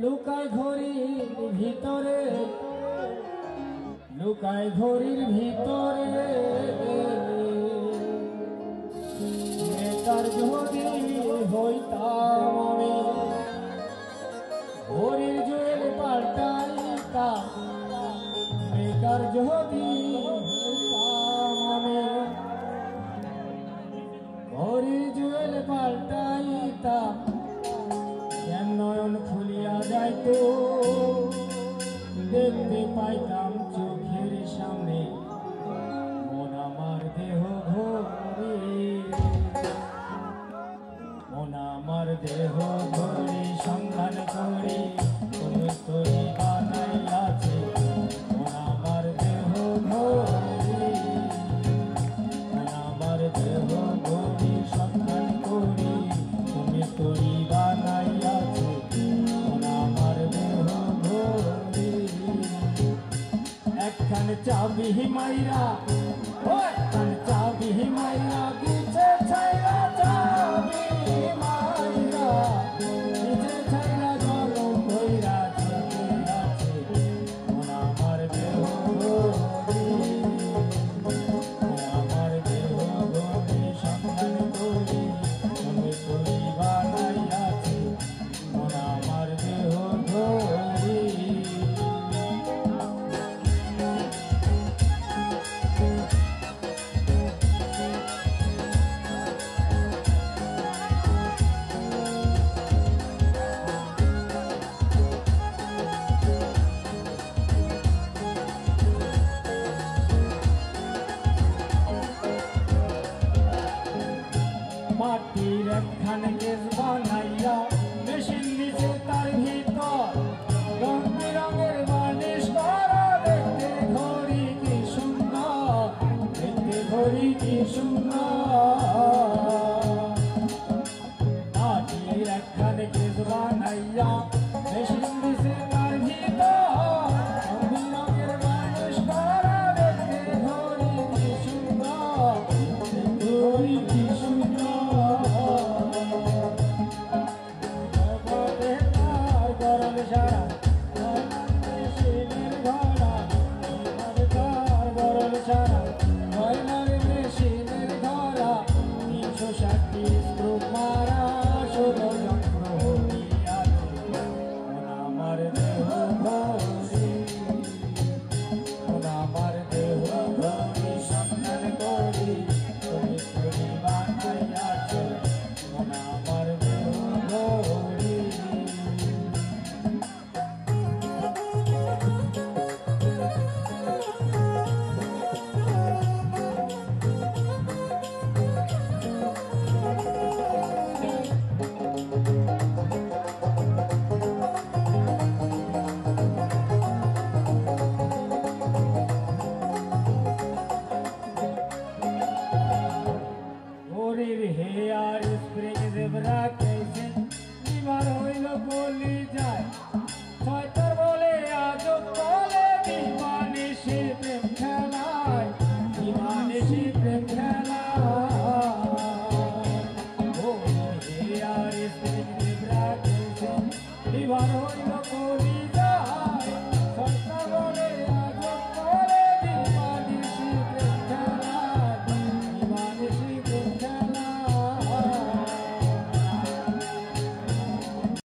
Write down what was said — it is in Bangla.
লুকায় ঘড়ির ভিতরে, লুকায় ঘড়ির ভিতরে বেকার যদি হইতাম আমি, ঘড়ির জুয়েল পাল্টাইতাম। বেকার যদি হইতাম আমি, ঘড়ির জুয়েল পাল্টাইতাম। নয়ন খুলিয়া যাইতো, দেখতে পাইতাম চোখের সামনে মন আমার দেহ ঘড়ি, মন আমার দেহ ঘড়ি সন্ধান করি তুমি তরি বানাইয়াছে। মন আমার দেহ ঘড়ি, মন আমার দেহ ঘড়ি সন্ধান করি তুমি তরি বানাইয়াছে। একখান চাবি মাইরা, একখান চাবি মাইরা বিছে ছাইরা, চাবি মাইরা বিছে ছাইরা জলম ভইরা চলে আছে। মন আমার দেহ ঘড়ি, মন আমার দেহ ঘড়ি সন্ধান করি তুমি তরি বানাইয়াছে। মন আমার দেহ ঘড়ি। মাটির একখান কেস বানাইয়া মেশিন দিছে তার ভিতর, রং বেরঙের বানিশ করা। দেখতে ঘড়ি কি সুন্দর, দেখতে ঘড়ি কি সুন্দর। মাটির একখান কেস বানাইয়া মেশিন দিছে তার ভিতর, রং বেরঙের বানিশ করা। দেখতে ঘড়ি কি সুন্দর, দেখতে ঘড়ি কি সুন্দর। হেয়ার স্প্রিং জেব্রা কেসে বিবার হইল বলি যায়। ছয়টার বলে আজ বলে দিবানিশি প্রেম খেলায়, দিবানিশি প্রেম খেলায়। হেয়ার স্প্রিং জেব্রা কেসে বিবার হইল বলি